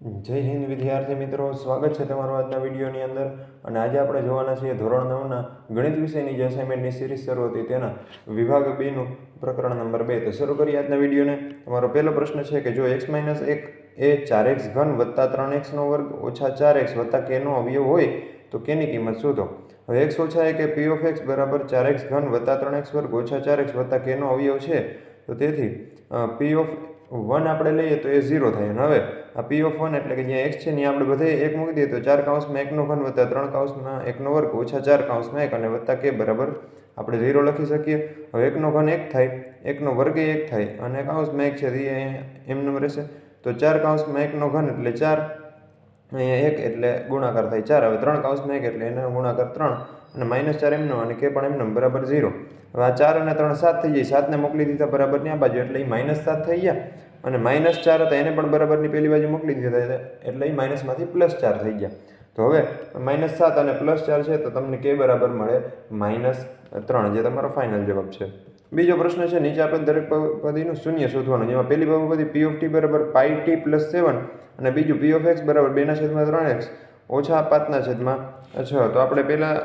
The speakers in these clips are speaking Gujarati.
જય હિન્દ વિદ્યાર્થી મિત્રો, સ્વાગત છે તમારું આજના વિડીયોની અંદર. અને આજે આપણે જોવાના છીએ ધોરણ 9ના ગણિત વિષયની જે અસાઇનમેન્ટની સિરીઝ શરૂ હતી તેના વિભાગ 2નું પ્રકરણ નંબર 2. તો શરૂ કરીએ આજના વિડીયોને. તમારો પહેલો પ્રશ્ન છે કે જો x - 1 એ 4x ઘન વત્તા 3x નો વર્ગ ઓછા 4x વત્તા k નો અવયવ હોય તો કેની કિંમત શોધો. હવે x ઓછા 1 એ p of x બરાબર 4x ઘન વત્તા 3x વર્ગ ઓછા 4x વત્તા k નો અવયવ છે. તો તેથી p of 1 આપણે લઈએ તો એ 0 થાય. અને હવે આ p of 1 એટલે કે જ્યાં x છે ત્યાં આપણે બધે 1 મૂકી દઈએ તો 4 કૌંસમાં 1 નો ઘન વત્તા 3 કૌંસમાં 1 નો વર્ગ ઓછા 4 કૌંસમાં 1 અને વત્તા k બરાબર આપણે 0 લખી શકીએ. હવે 1 નો ઘન 1 થાય, 1 નો વર્ગ 1 થાય અને કૌંસમાં 1 છે તો એ એમનેમ રહેશે. તો 4 કૌંસમાં 1 નો ઘન એટલે 4, અહીંયા 1 એટલે ગુણાકાર થાય 4. હવે 3 કૌંસમાં 1 એટલે એનો ગુણાકાર 3 અને -4 એમનો અને k પણ એમનો બરાબર 0. હવે આ 4 અને 3 7 થઈ જાય, 7 ને મોકલી દીધા બરાબરની આ બાજુ એટલે એ -7 થઈ ગયા. અને -4 હતા એને પણ બરાબરની પેલી બાજુ મોકલી દીધા એટલે એ માઇનસમાંથી +4 થઈ ગયા. તો હવે -7 અને +4 છે તો તમને k બરાબર મળે -3, જે તમારો ફાઇનલ જવાબ છે. બીજો પ્રશ્ન છે, નીચે આપેલ દરેક બહુપદીનું શૂન્ય શોધવાનું. જેમાં પહેલી બહુપદી p of t બરાબર πt + 7 અને બીજું p of x બરાબર 2/3x ઓછા 5/6. તો આપણે પહેલાં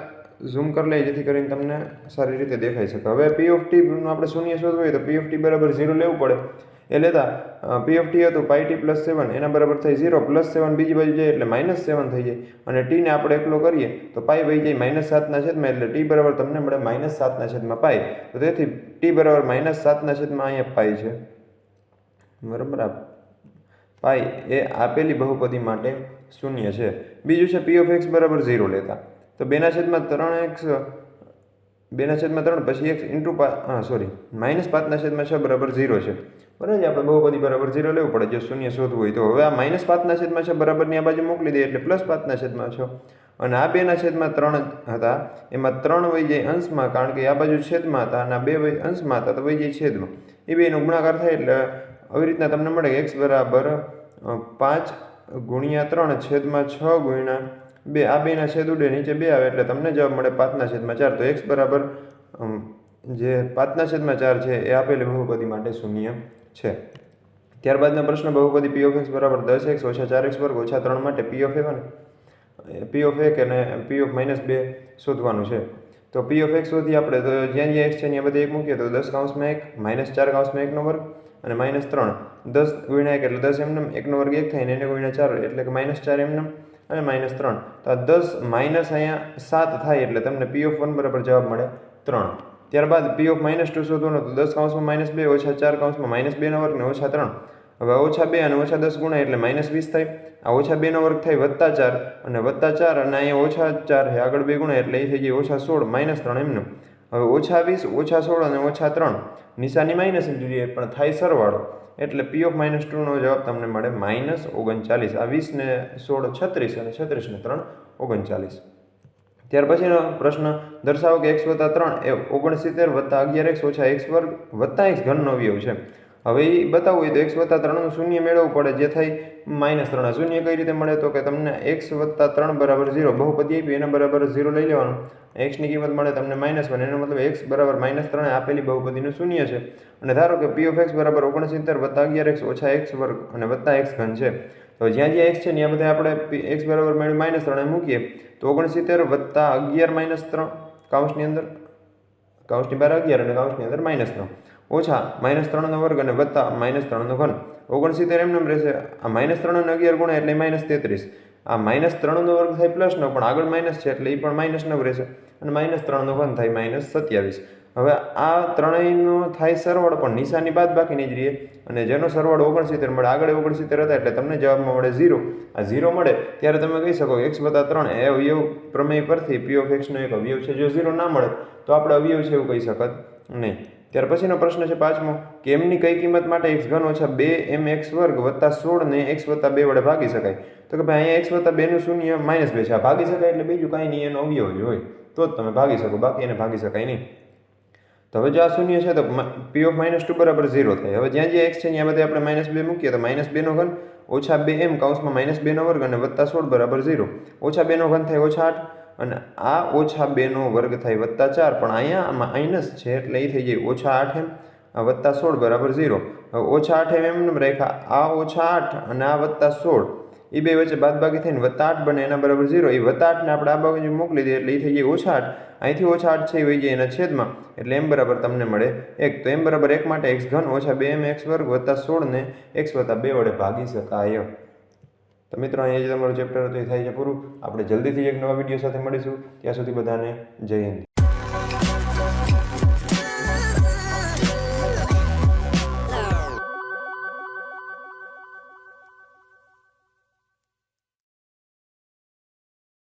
ઝૂમ કરી લઈએ જેથી કરીને તમને સારી રીતે દેખાઈ શકે. હવે p of t નું આપણે શૂન્ય શોધવું હોય તો p of t બરાબર 0 લેવું પડે. એ લેતા p of t હતું πt + 7 એના બરાબર થઈ 0 +7 બીજી બાજુ જાય એટલે -7 થઈ જાય. અને t ને આપણે એકલો કરીએ તો પાઈ વહી જાય -7/, એટલે t બરાબર તમને મળે -7/π. તો તેથી t બરાબર -7/, અહીંયા પાઈ છે બરાબર. આ પાઈ એ આપેલી બહુપદી માટે શૂન્ય છે. બીજું છે p of x બરાબર 0 લેતા તો 2/3x 2/3 પછી x ઇન્ટુ -5/6 બરાબર 0 છે બરાબર. આપણે બહુપદી બરાબર 0 લેવું પડે જો શૂન્ય શોધવું હોય તો. હવે આ -5/6 બરાબરની આ બાજુ મોકલી દઈએ એટલે +5/6 અને આ 2/3 હતા એમાં 3 વહી જાય અંશમાં, કારણ કે આ બાજુ છેદમાં હતા અને આ 2 અંશમાં હતા તો વહી જાય છેદમાં. એ બેનો ગુણાકાર થાય એટલે આવી રીતના તમને મળે કે x બરાબર 5 × 3 છેદમાં 6 × 2. આ 2 ના છેદ ઉડે નીચે 2 આવે એટલે તમને જવાબ મળે 5/4. તો x બરાબર જે 5/4 છે એ આપેલી બહુપદી માટે શૂન્ય છે. ત્યારબાદનો પ્રશ્ન, બહુપદી p of x બરાબર 10x ઓછા 4x વર્ગ ઓછા 3 માટે p of 1 અને p of -2 શોધવાનું છે. તો p of x શોધી આપણે તો જ્યાં જ્યાં x છે ત્યાં બધે 1 મૂકીએ તો 10 કૌંસમાં 1 -4 કૌંસમાં 1 નો વર્ગ અને -3 10 × 1 એટલે 10 એમનેમ, 1 નો વર્ગ 1 થાય ને એને × 4 એટલે કે -4 એમનેમ અને -3. તો આ 10 માઇનસ અહીંયા 7 થાય એટલે તમને p of 1 બરાબર જવાબ મળે 3. ત્યારબાદ p of -2 શોધવાનું તો 10 કૌંસમાં -2 ઓછા 4 કૌંસમાં -2 નો વર્ગ ને ઓછા 3. હવે ઓછા 2 અને ઓછા 10 ગુણાય એટલે -20 થાય. આ ઓછા 2 નો વર્ગ થાય +4 અને +4 અને અહીંયા ઓછા 4 છે આગળ 2 ગુણાય એટલે એ થઈ જાય ઓછા 16 -3 એમનું. હવે ઓછા 20 ઓછા 16 અને ઓછા 3 નિશાની માઇનસ જોઈએ પણ થાય સરવાળો એટલે p of -2 નો જવાબ તમને મળે -39. આ 20 ને 16 36 અને 36 ને 3 39. ત્યાર પછીનો પ્રશ્ન, દર્શાવો કે x વત્તા 3 એ 69 વત્તા 11x ઓછા x વર્ગ વત્તા x ઘનનો અવયવ છે. હવે એ બતાવવું હોય તો x વત્તા 3 નું શૂન્ય મેળવવું પડે, જે થાય -3. આ શૂન્ય કઈ રીતે મળે તો કે તમને x વત્તા 3 બરાબર 0 બહુપદી આપી એના બરાબર 0 લઈ લેવાનું. x ની કિંમત મળે તમને -1, એનો મતલબ x બરાબર -3 આપેલી બહુપદીનું શૂન્ય છે. અને ધારો કે p of x બરાબર 69 વત્તા 11x ઓછા x વર્ગ અને વત્તા x ઘન છે. તો જ્યાં જ્યાં x છે ત્યાં બધા આપણે x બરાબર -3 મૂકીએ તો 69 વત્તા 11 -3 કૌંસની અંદર કૌંસની બહાર 11 અને કૌંસની અંદર -3 ઓછા -3 નો વર્ગ અને વત્તા -3 નો ઘન. 69 એમનેમ રહેશે. આ -3 અને 11 ગુણ્યા એટલે -33. આ -3 નો વર્ગ થાય +9 પણ આગળ માઇનસ છે એટલે એ પણ -9 રહેશે અને -3 નો ઘન થાય -27. હવે આ ત્રણેયનો થાય સરવાળો પણ નિશાની બાદ બાકીની જ રહીએ અને જેનો સરવાળો 69 મળે, આગળ 69 હતા એટલે તમને જવાબમાં મળે 0. આ 0 મળે ત્યારે તમે કહી શકો x વત્તા 3 એ અવયવ પ્રમેય પરથી p of x નો એક અવયવ છે. જો 0 ના મળે તો આપણે અવયવ છે એવું કહી શકત નહીં. ત્યાર પછીનો પ્રશ્ન છે પાંચમો, કે m ની કઈ કિંમત માટે x ઘન ઓછા 2mx વર્ગ વત્તા 16 ને x વત્તા 2 વડે ભાગી શકાય. તો કે ભાઈ અહીંયા x વત્તા 2 નું શૂન્ય -2 છે. આ ભાગી શકાય એટલે બીજું કાંઈ નહીં, એનો અવયવ જ હોય તો જ તમે ભાગી શકો, બાકી એને ભાગી શકાય નહીં. તો હવે જો આ શૂન્ય છે તો p of -2 બરાબર 0 થાય. હવે જ્યાં જ્યાં x છે ત્યાં બધે આપણે -2 મૂકીએ તો -2 નો ઘન ઓછા 2m કૌંસમાં -2 નો વર્ગ અને વત્તા 16 બરાબર 0. ઓછા 2 નો ઘન થાય ઓછા 8 અને આ ઓછા 2 નો વર્ગ થાય વત્તા 4 પણ અહીંયા માઇનસ છે એટલે એ થઈ જાય ઓછા 8m +16 બરાબર 0. હવે -8 એમ રાખ્યા, આ -8 અને આ +16 એ બે વચ્ચે બાદબાકી થઈને +8 બને એના બરાબર 0. એ +8ને આપણે આ બાજુ મોકલી દઈએ એટલે એ થઈ જાય -8. અહીંથી -8 છે એ વહી જાય એના છેદમાં એટલે m બરાબર તમને મળે 1. તો m બરાબર 1 માટે x3 - 2mx2 + 16 ને x + 2 વડે ભાગી શકાય. તો મિત્રો અહીંયા જે તમારું ચેપ્ટર હતું એ થાય છે પૂરું. આપણે જલ્દીથી એક નવા વિડીયો સાથે મળીશું. ત્યાં સુધી બધાને જય હિન્દ.